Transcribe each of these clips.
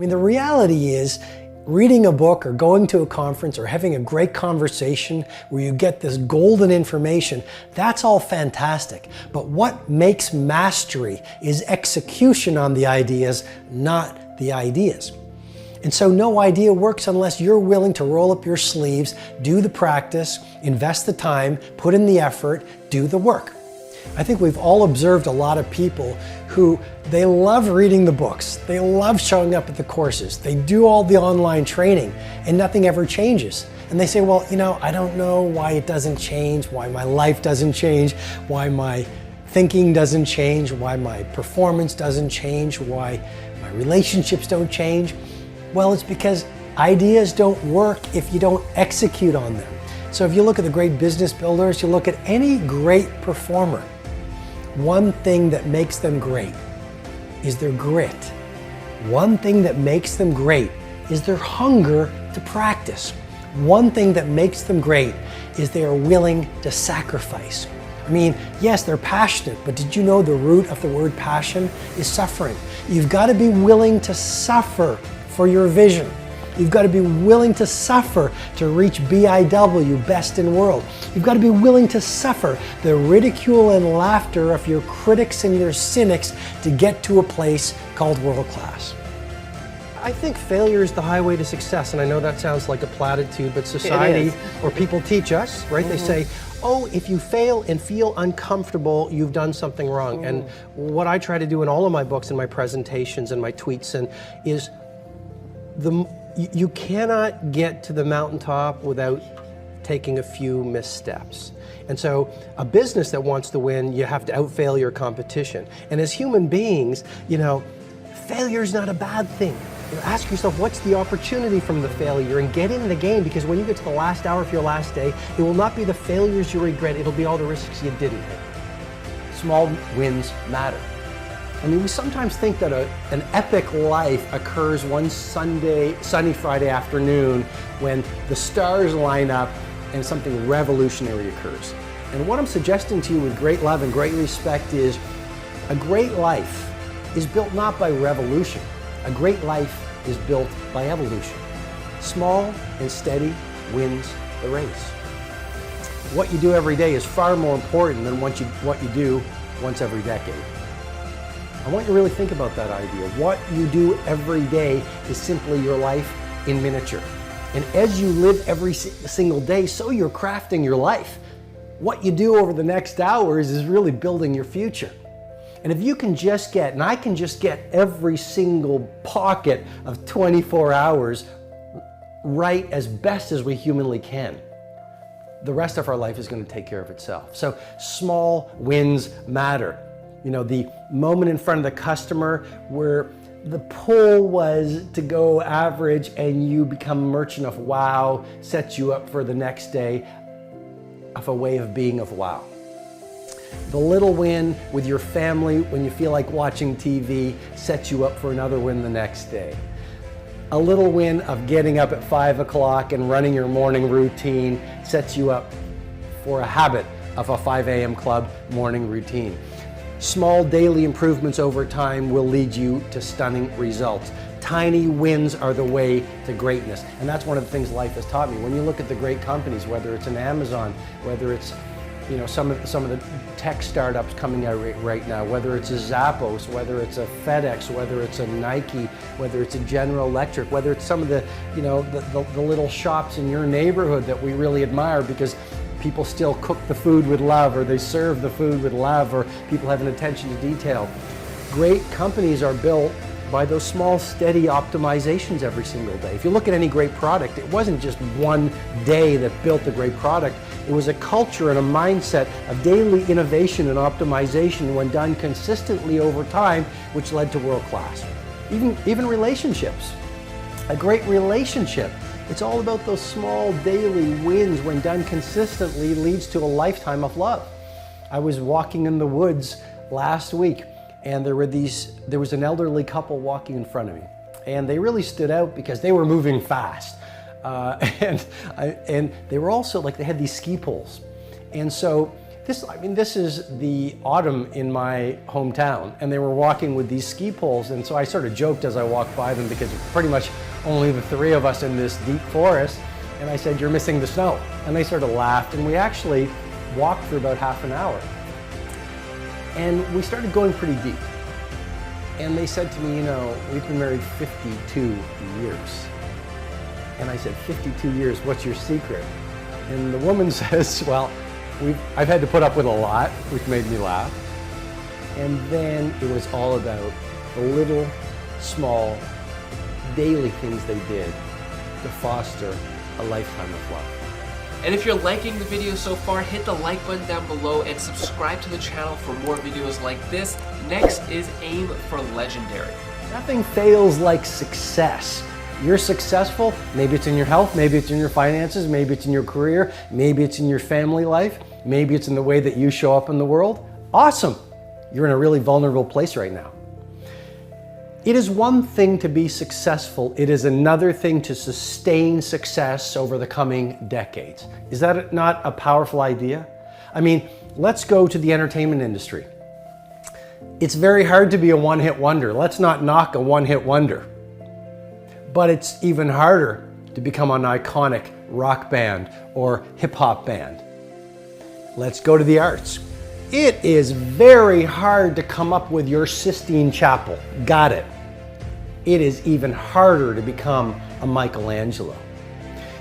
I mean, the reality is, reading a book or going to a conference or having a great conversation where you get this golden information, that's all fantastic. But what makes mastery is execution on the ideas, not the ideas. And so no idea works unless you're willing to roll up your sleeves, do the practice, invest the time, put in the effort, do the work. I think we've all observed a lot of people who they love reading the books, they love showing up at the courses, they do all the online training, and nothing ever changes. And they say, well, I don't know why it doesn't change, why my life doesn't change, why my thinking doesn't change, why my performance doesn't change, why my relationships don't change. Well, it's because ideas don't work if you don't execute on them. So if you look at the great business builders, you look at any great performer, one thing that makes them great is their grit. One thing that makes them great is their hunger to practice. One thing that makes them great is they are willing to sacrifice. I mean, yes, they're passionate, but did you know the root of the word passion is suffering? You've got to be willing to suffer for your vision. You've got to be willing to suffer to reach BIW, best in world. You've got to be willing to suffer the ridicule and laughter of your critics and your cynics to get to a place called world class. I think failure is the highway to success, and I know that sounds like a platitude, but society or people teach us, right? They say, oh, if you fail and feel uncomfortable, you've done something wrong. And what I try to do in all of my books and my presentations and my tweets is you cannot get to the mountaintop without taking a few missteps. And so a business that wants to win, you have to outfail your competition. And as human beings, failure is not a bad thing. Ask yourself, what's the opportunity from the failure, and get in the game, because when you get to the last hour of your last day, it will not be the failures you regret, it'll be all the risks you didn't take. Small wins matter. I mean, we sometimes think that an epic life occurs one sunny Friday afternoon when the stars line up and something revolutionary occurs. And what I'm suggesting to you with great love and great respect is a great life is built not by revolution. A great life is built by evolution. Small and steady wins the race. What you do every day is far more important than what you do once every decade. I want you to really think about that idea. What you do every day is simply your life in miniature. And as you live every single day, so you're crafting your life. What you do over the next hours is really building your future. And if you can just get, and I can just get every single pocket of 24 hours right as best as we humanly can, the rest of our life is going to take care of itself. So small wins matter. The moment in front of the customer where the pull was to go average and you become merchant of wow sets you up for the next day of a way of being of wow. The little win with your family when you feel like watching TV sets you up for another win the next day. A little win of getting up at 5 o'clock and running your morning routine sets you up for a habit of a 5 a.m. club morning routine. Small daily improvements over time will lead you to stunning results. Tiny wins are the way to greatness. And that's one of the things life has taught me. When you look at the great companies, whether it's an Amazon, whether it's some of the tech startups coming out right now, whether it's a Zappos, whether it's a FedEx, whether it's a Nike, whether it's a General Electric, whether it's some of the little shops in your neighborhood that we really admire because people still cook the food with love, or they serve the food with love, or people have an attention to detail. Great companies are built by those small, steady optimizations every single day. If you look at any great product, it wasn't just one day that built the great product. It was a culture and a mindset of daily innovation and optimization when done consistently over time, which led to world class. Even relationships. A great relationship, it's all about those small daily wins when done consistently leads to a lifetime of love. I was walking in the woods last week and there was an elderly couple walking in front of me, and they really stood out because they were moving fast. And they were also they had these ski poles. And so This is the autumn in my hometown, and they were walking with these ski poles, and so I sort of joked as I walked by them because it's pretty much only the three of us in this deep forest, and I said, "You're missing the snow." And they sort of laughed, and we actually walked for about half an hour. And we started going pretty deep. And they said to me, "You know, we've been married 52 years. And I said, 52 years, what's your secret?" And the woman says, "Well, I've had to put up with a lot," which made me laugh. And then it was all about the little, small, daily things they did to foster a lifetime of love. And if you're liking the video so far, hit the like button down below and subscribe to the channel for more videos like this. Next is Aim for Legendary. Nothing fails like success. You're successful, maybe it's in your health, maybe it's in your finances, maybe it's in your career, maybe it's in your family life, maybe it's in the way that you show up in the world. Awesome. You're in a really vulnerable place right now. It is one thing to be successful. It is another thing to sustain success over the coming decades. Is that not a powerful idea? I mean, let's go to the entertainment industry. It's very hard to be a one-hit wonder. Let's not knock a one-hit wonder. But it's even harder to become an iconic rock band or hip-hop band. Let's go to the arts. It is very hard to come up with your Sistine Chapel. Got it. It is even harder to become a Michelangelo.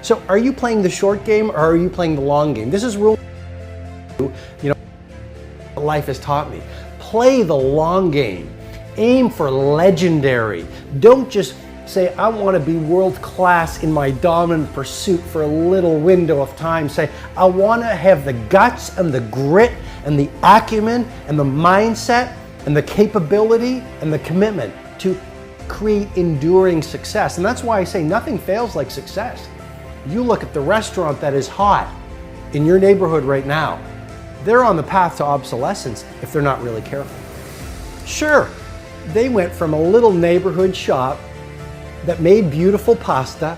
So are you playing the short game or are you playing the long game? This is rule, life has taught me. Play the long game. Aim for legendary. Don't just say, "I want to be world class in my dominant pursuit for a little window of time." Say, "I want to have the guts and the grit and the acumen and the mindset and the capability and the commitment to create enduring success." And that's why I say nothing fails like success. You look at the restaurant that is hot in your neighborhood right now. They're on the path to obsolescence if they're not really careful. Sure, they went from a little neighborhood shop that made beautiful pasta,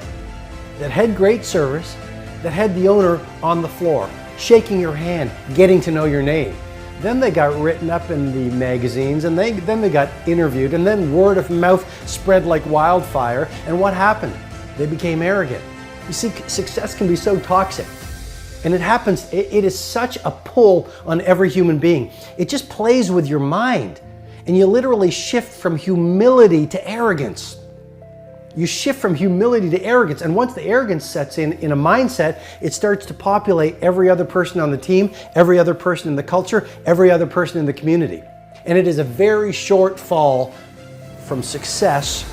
that had great service, that had the owner on the floor, shaking your hand, getting to know your name. Then they got written up in the magazines, and then they got interviewed, and then word of mouth spread like wildfire. And what happened? They became arrogant. You see, success can be so toxic. And it happens, it is such a pull on every human being. It just plays with your mind. And you literally shift from humility to arrogance. You shift from humility to arrogance, and once the arrogance sets in a mindset, it starts to populate every other person on the team, every other person in the culture, every other person in the community. And it is a very short fall from success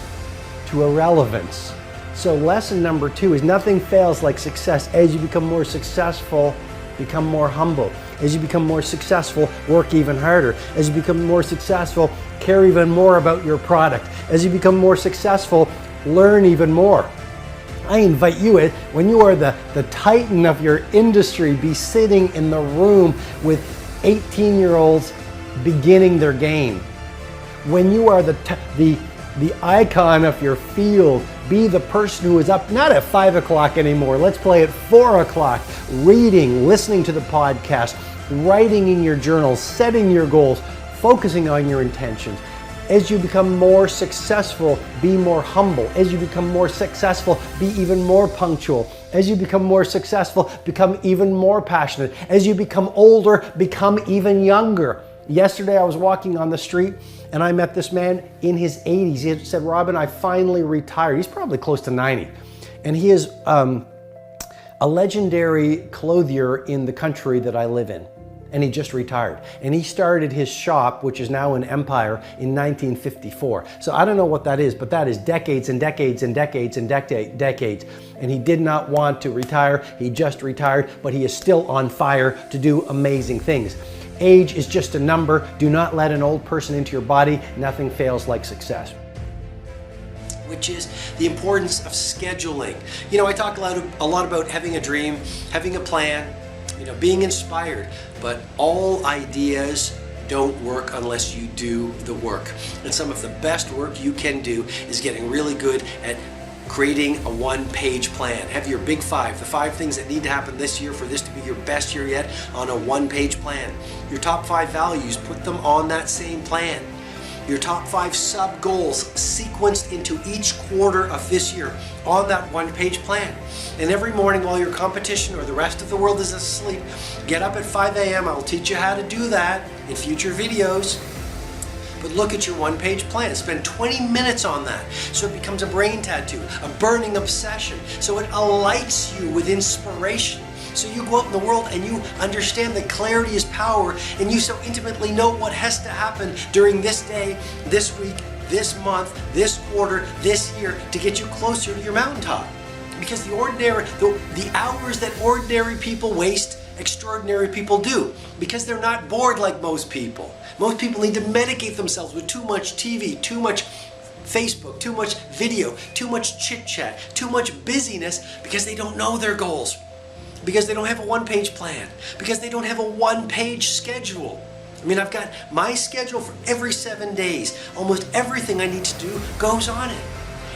to irrelevance. So lesson number 2 is nothing fails like success. As you become more successful, become more humble. As you become more successful, work even harder. As you become more successful, care even more about your product. As you become more successful, learn even more. I invite you, when you are the titan of your industry, be sitting in the room with 18-year-olds beginning their game. When you are the icon of your field, be the person who is up not at 5 o'clock anymore. Let's play at 4 o'clock, reading, listening to the podcast, writing in your journals, setting your goals, focusing on your intentions. As you become more successful, be more humble. As you become more successful, be even more punctual. As you become more successful, become even more passionate. As you become older, become even younger. Yesterday I was walking on the street and I met this man in his 80s. He said, "Robin, I finally retired." He's probably close to 90. And he is a legendary clothier in the country that I live in. And he just retired. And he started his shop, which is now an empire, in 1954. So I don't know what that is, but that is decades and decades and decades and decades. And he did not want to retire. He just retired, but he is still on fire to do amazing things. Age is just a number. Do not let an old person into your body. Nothing fails like success. Which is the importance of scheduling. You know, I talk a lot about having a dream, having a plan, being inspired, but all ideas don't work unless you do the work. And some of the best work you can do is getting really good at creating a one-page plan. Have your big five, the 5 things that need to happen this year for this to be your best year yet, on a one-page plan. Your top 5 values, put them on that same plan. Your top 5 sub-goals sequenced into each quarter of this year on that one-page plan. And every morning while your competition or the rest of the world is asleep, get up at 5 a.m. I'll teach you how to do that in future videos. But look at your one-page plan. Spend 20 minutes on that so it becomes a brain tattoo, a burning obsession, so it alights you with inspiration. So you go out in the world and you understand that clarity is power, and you so intimately know what has to happen during this day, this week, this month, this quarter, this year to get you closer to your mountaintop. Because the hours that ordinary people waste, extraordinary people do. Because they're not bored like most people. Most people need to medicate themselves with too much TV, too much Facebook, too much video, too much chit-chat, too much busyness, because they don't know their goals. Because they don't have a one-page plan. Because they don't have a one-page schedule. I mean, I've got my schedule for every 7 days. Almost everything I need to do goes on it.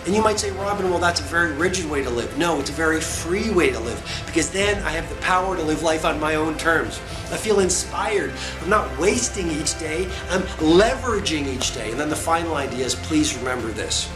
And you might say, Robin, well, that's a very rigid way to live. No, it's a very free way to live, because then I have the power to live life on my own terms. I feel inspired. I'm not wasting each day. I'm leveraging each day. And then the final idea is, please remember this.